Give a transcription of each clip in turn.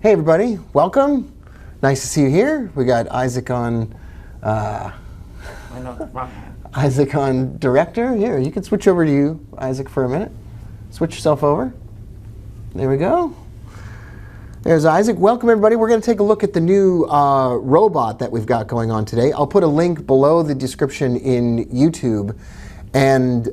Hey everybody, welcome. Nice to see you here. We got Isaac on director. Here, you can switch over to you, Isaac, for a minute. Switch yourself over. There we go. There's Isaac. Welcome everybody. We're going to take a look at the new robot that we've got going on today. I'll put a link below the description in YouTube, and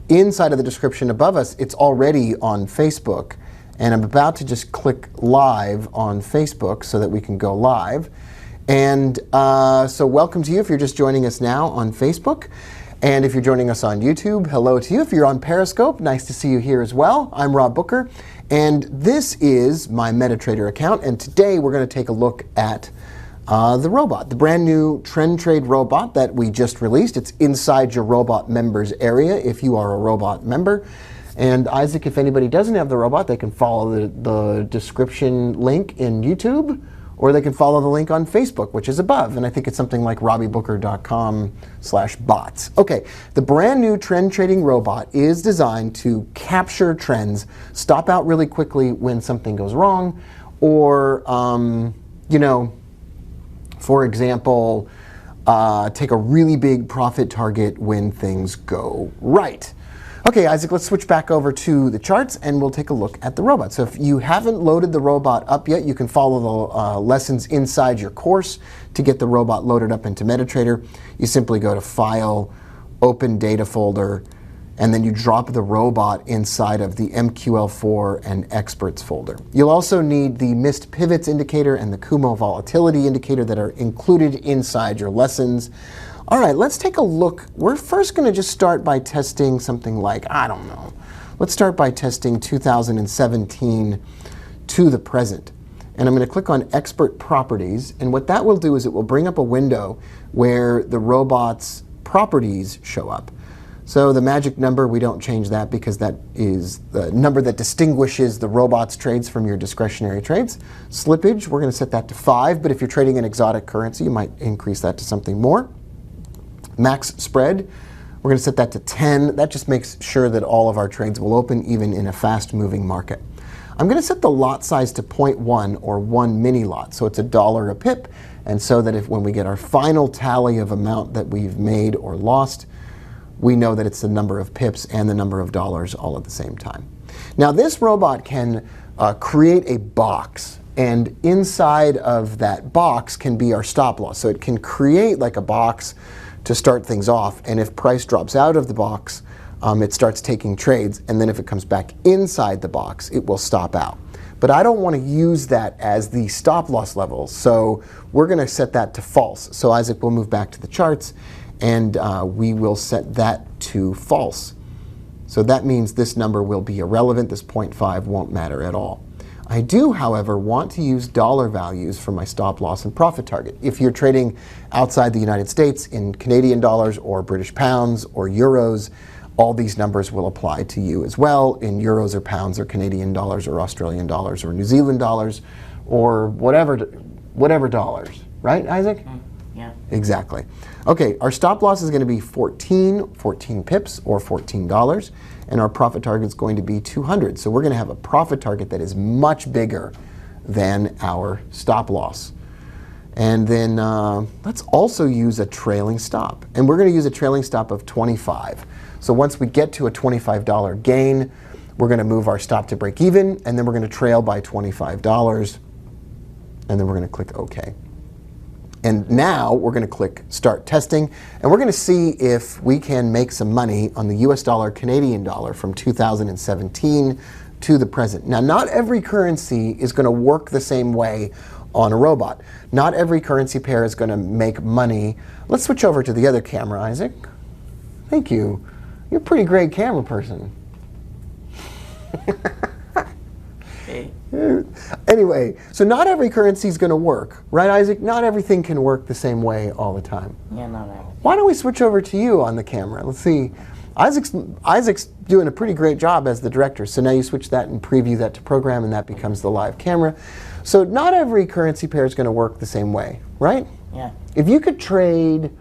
inside of the description above us, it's already on Facebook. And I'm about to just click live on Facebook so that we can go live. And so welcome to you if you're just joining us now on Facebook. And if you're joining us on YouTube, hello to you. If you're on Periscope, nice to see you here as well. I'm Rob Booker, and this is my MetaTrader account. And today we're going to take a look at the robot, the brand new Trend Trade robot that we just released. It's inside your robot members area if you are a robot member. And Isaac, if anybody doesn't have the robot, they can follow the description link in YouTube, or they can follow the link on Facebook, which is above. And I think it's something like robbybooker.com/bots. Okay, the brand new trend trading robot is designed to capture trends, stop out really quickly when something goes wrong, or, for example, take a really big profit target when things go right. Okay, Isaac, let's switch back over to the charts and we'll take a look at the robot. So if you haven't loaded the robot up yet, you can follow the lessons inside your course to get the robot loaded up into MetaTrader. You simply go to File, Open Data Folder, and then you drop the robot inside of the MQL4 and Experts folder. You'll also need the Missed Pivots indicator and the Kumo Volatility indicator that are included inside your lessons. All right, let's take a look. We're first going to just start by testing something like, let's start by testing 2017 to the present. And I'm going to click on Expert Properties. And what that will do is it will bring up a window where the robot's properties show up. So the magic number, we don't change that because that is the number that distinguishes the robot's trades from your discretionary trades. Slippage, we're going to set that to 5, but if you're trading an exotic currency, you might increase that to something more. Max spread, we're going to set that to 10. That just makes sure that all of our trades will open even in a fast-moving market. I'm going to set the lot size to 0.1 or 1 mini lot, so it's $1 a pip, and so that when we get our final tally of amount that we've made or lost, we know that it's the number of pips and the number of dollars all at the same time. Now this robot can create a box, and inside of that box can be our stop loss. So it can create like a box to start things off, and if price drops out of the box, it starts taking trades, and then if it comes back inside the box, it will stop out. But I don't want to use that as the stop loss level, so we're going to set that to false. So Isaac, will move back to the charts, and we will set that to false. So that means this number will be irrelevant. This 0.5 won't matter at all. I do, however, want to use dollar values for my stop loss and profit target. If you're trading outside the United States in Canadian dollars or British pounds or euros, all these numbers will apply to you as well in euros or pounds or Canadian dollars or Australian dollars or New Zealand dollars or whatever dollars. Right, Isaac? Yeah. Exactly. Okay, our stop loss is going to be 14 pips or $14. And our profit target is going to be 200. So we're going to have a profit target that is much bigger than our stop loss. And then let's also use a trailing stop. And we're going to use a trailing stop of 25. So once we get to a $25 gain, we're going to move our stop to break even, and then we're going to trail by $25. And then we're going to click OK. And now we're going to click Start Testing, and we're going to see if we can make some money on the US dollar, Canadian dollar from 2017 to the present. Now, not every currency is going to work the same way on a robot. Not every currency pair is going to make money. Let's switch over to the other camera, Isaac. Thank you. You're a pretty great camera person. Hey. Anyway, so not every currency is going to work, right, Isaac? Not everything can work the same way all the time. Yeah, not everything. Why don't we switch over to you on the camera? Let's see. Isaac's doing a pretty great job as the director. So now you switch that and preview that to program, and that becomes the live camera. So not every currency pair is going to work the same way, right? Yeah. If you could trade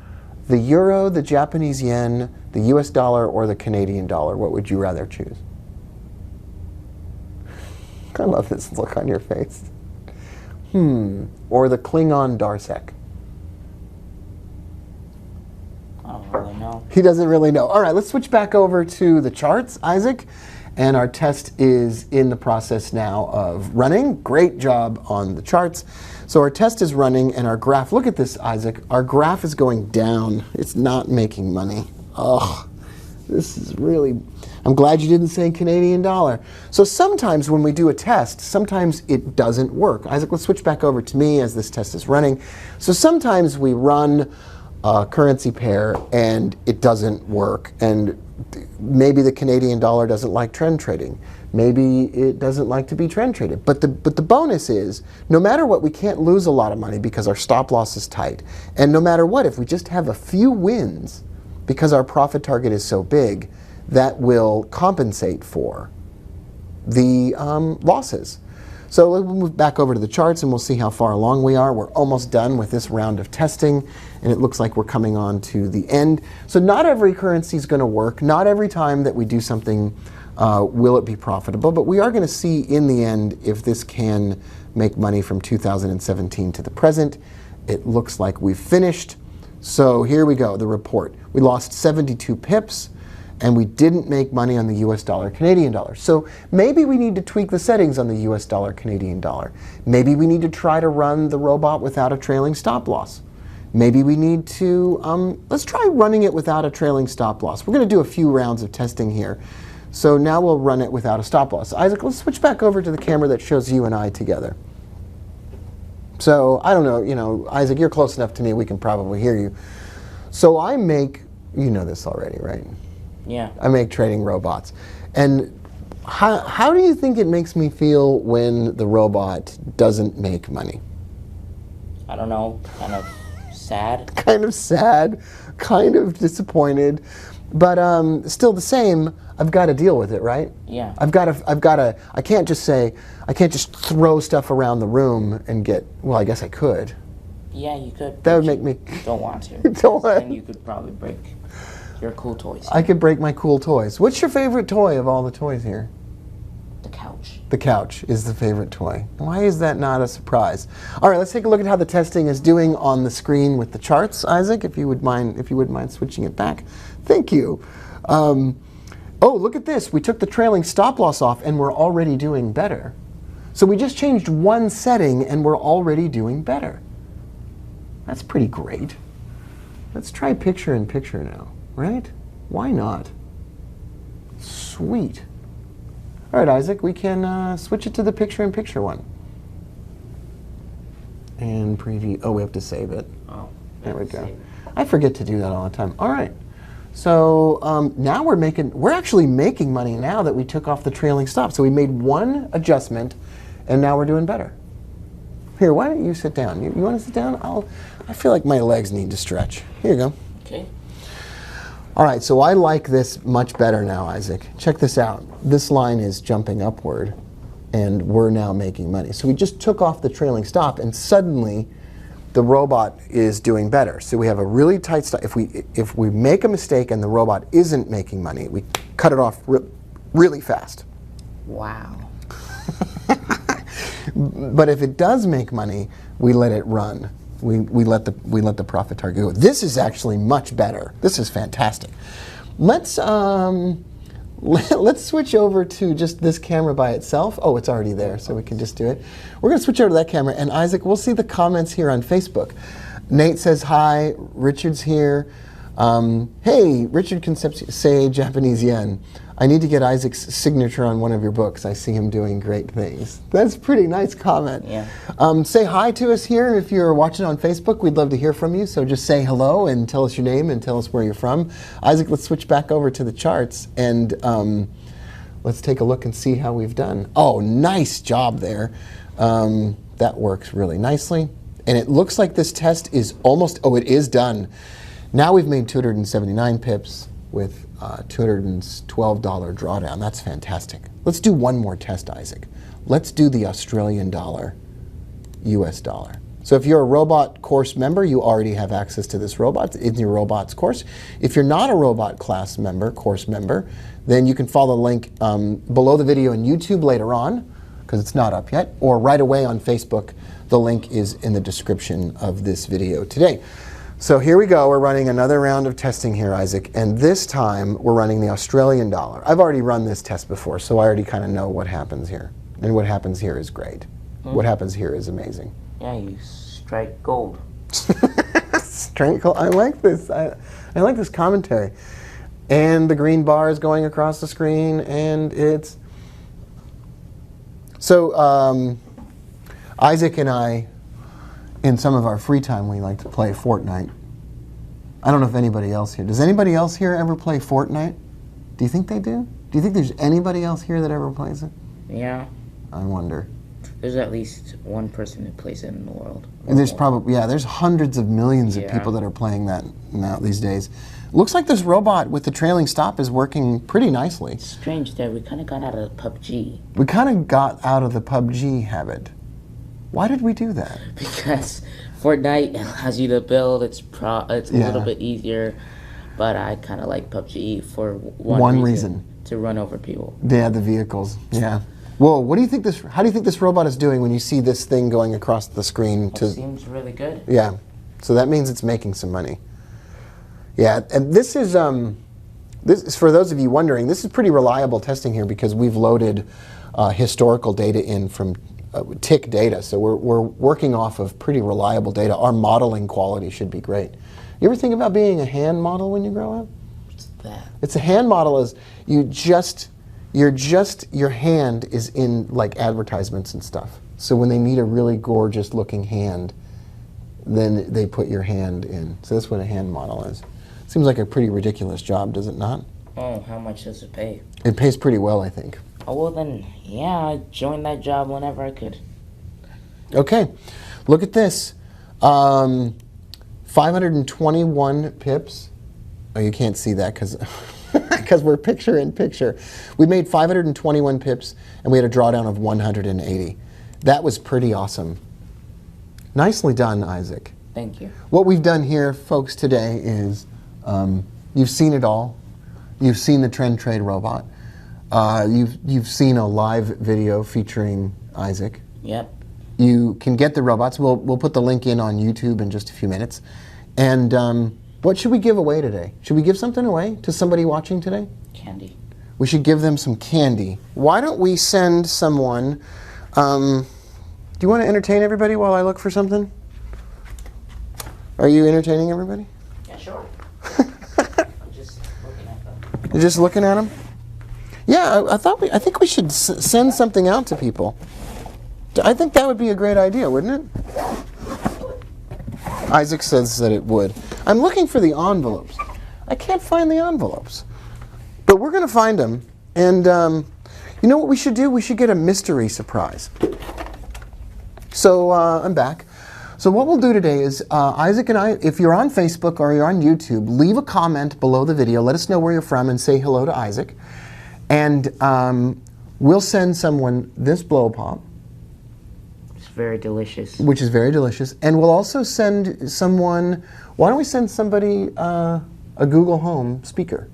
the euro, the Japanese yen, the US dollar, or the Canadian dollar, what would you rather choose? I love this look on your face. Or the Klingon Darsek. I don't really know. He doesn't really know. All right, let's switch back over to the charts, Isaac. And our test is in the process now of running. Great job on the charts. So our test is running and our graph, look at this, Isaac. Our graph is going down. It's not making money. Ugh, this is really, I'm glad you didn't say Canadian dollar. So sometimes when we do a test, sometimes it doesn't work. Isaac, let's switch back over to me as this test is running. So sometimes we run a currency pair and it doesn't work. And maybe the Canadian dollar doesn't like trend trading. Maybe it doesn't like to be trend traded. But the bonus is, no matter what, we can't lose a lot of money because our stop loss is tight. And no matter what, if we just have a few wins, because our profit target is so big, that will compensate for the losses. So we'll move back over to the charts and we'll see how far along we are. We're almost done with this round of testing, and it looks like we're coming on to the end. So not every currency is going to work. Not every time that we do something will it be profitable, but we are going to see in the end if this can make money from 2017 to the present. It looks like we've finished. So here we go, the report. We lost 72 pips. And we didn't make money on the US dollar, Canadian dollar. So maybe we need to tweak the settings on the US dollar, Canadian dollar. Maybe we need to try to run the robot without a trailing stop loss. Maybe we need to, let's try running it without a trailing stop loss. We're going to do a few rounds of testing here. So now we'll run it without a stop loss. Isaac, let's switch back over to the camera that shows you and I together. So I don't know, Isaac, you're close enough to me, we can probably hear you. So I make, you know this already, right? Yeah. I make trading robots. And how do you think it makes me feel when the robot doesn't make money? I don't know. Kind of sad. Kind of sad, kind of disappointed, but still the same. I've got to deal with it, right? Yeah. I can't just throw stuff around the room and get, well, I guess I could. Yeah, you could. That would make me... Don't want to. Don't want. Then you could probably break your cool toys. I could break my cool toys. What's your favorite toy of all the toys here? The couch. The couch is the favorite toy. Why is that not a surprise? All right, let's take a look at how the testing is doing on the screen with the charts, Isaac, if you would mind switching it back. Thank you. Oh, look at this. We took the trailing stop loss off and we're already doing better. So we just changed one setting and we're already doing better. That's pretty great. Let's try picture-in-picture now, right? Why not? Sweet. All right, Isaac, we can switch it to the picture-in-picture one. And preview. Oh, we have to save it. Oh. There we go. I forget to do that all the time. All right. So now we're actually making money now that we took off the trailing stop. So we made one adjustment, and now we're doing better. Here, why don't you sit down? You want to sit down? I feel like my legs need to stretch. Here you go. Okay. All right, so I like this much better now, Isaac. Check this out. This line is jumping upward, and we're now making money. So we just took off the trailing stop, and suddenly the robot is doing better. So we have a really tight stop. If we make a mistake and the robot isn't making money, we cut it off really fast. Wow. But if it does make money, we let it run. We let the profit target go. This is actually much better. This is fantastic. Let's switch over to just this camera by itself. Oh, it's already there, so we can just do it. We're going to switch over to that camera, and Isaac, we'll see the comments here on Facebook. Nate says hi. Richard's here. Hey, Richard can say Japanese yen. I need to get Isaac's signature on one of your books. I see him doing great things. That's a pretty nice comment. Yeah. Say hi to us here. If you're watching on Facebook, we'd love to hear from you. So just say hello and tell us your name and tell us where you're from. Isaac, let's switch back over to the charts and let's take a look and see how we've done. Oh, nice job there. That works really nicely. And it looks like this test is almost, oh, it is done. Now we've made 279 pips with $212 drawdown. That's fantastic. Let's do one more test, Isaac. Let's do the Australian dollar, US dollar. So if you're a robot course member, you already have access to this robot in your robots course. If you're not a robot class member, course member, then you can follow the link below the video on YouTube later on. because it's not up yet, or right away on Facebook. The link is in the description of this video today. So here we go. We're running another round of testing here, Isaac, and this time we're running the Australian dollar. I've already run this test before, so I already kind of know what happens here. And what happens here is great. What happens here is amazing. Yeah, you strike gold. Strike gold. I like this. I like this commentary. And the green bar is going across the screen, and it's... So, Isaac and I, in some of our free time, we like to play Fortnite. I don't know if anybody else here. Does anybody else here ever play Fortnite? Do you think they do? Do you think there's anybody else here that ever plays it? Yeah. I wonder. There's at least one person who plays it in the world. And there's probably, yeah, there's hundreds of millions of people that are playing that now these days. Looks like this robot with the trailing stop is working pretty nicely. It's strange that we kind of got out of PUBG. We kind of got out of the PUBG habit. Why did we do that? Because Fortnite allows you to build. It's a little bit easier, but I kind of like PUBG for one reason. To run over people. Yeah, the vehicles. Yeah. Whoa, what do you think this? How do you think this robot is doing when you see this thing going across the screen? It seems really good. Yeah. So that means it's making some money. Yeah, and this is for those of you wondering, this is pretty reliable testing here because we've loaded historical data in from tick data, so we're working off of pretty reliable data. Our modeling quality should be great. You ever think about being a hand model when you grow up? What's that? It's a hand model is your hand is in like advertisements and stuff. So when they need a really gorgeous looking hand, then they put your hand in. So that's what a hand model is. Seems like a pretty ridiculous job, does it not? Oh, how much does it pay? It pays pretty well, I think. Oh, well then, yeah, I joined that job whenever I could. Okay, look at this. 521 pips. Oh, you can't see that because we're picture in picture. We made 521 pips, and we had a drawdown of 180. That was pretty awesome. Nicely done, Isaac. Thank you. What we've done here, folks, today is you've seen it all. You've seen the Trend Trade robot. You've seen a live video featuring Isaac. Yep. You can get the robots. We'll put the link in on YouTube in just a few minutes. And what should we give away today? Should we give something away to somebody watching today? Candy. We should give them some candy. Why don't we send someone... do you want to entertain everybody while I look for something? Are you entertaining everybody? Yeah, sure. I'm just looking at them. You're just looking at them? Yeah, I think we should send something out to people. I think that would be a great idea, wouldn't it? Isaac says that it would. I'm looking for the envelopes. I can't find the envelopes. But we're going to find them. And you know what we should do? We should get a mystery surprise. So I'm back. So what we'll do today is Isaac and I, if you're on Facebook or you're on YouTube, leave a comment below the video. Let us know where you're from and say hello to Isaac. And we'll send someone this blow pop. It's very delicious. Which is very delicious. And we'll also send someone, why don't we send somebody a Google Home speaker?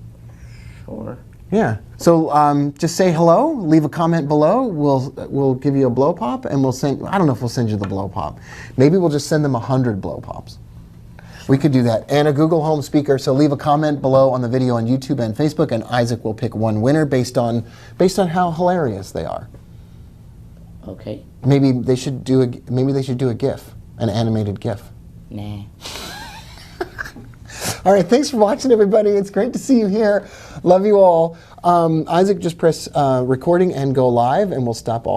Sure. Yeah. So just say hello, leave a comment below. We'll give you a blow pop, and we'll send. I don't know if we'll send you the blow pop. Maybe we'll just send them 100 blow pops. We could do that. And a Google Home speaker. So leave a comment below on the video on YouTube and Facebook, and Isaac will pick one winner based on how hilarious they are. Okay. Maybe they should do a GIF, an animated GIF. Nah. All right, thanks for watching, everybody. It's great to see you here. Love you all. Isaac, just press recording and go live, and we'll stop all.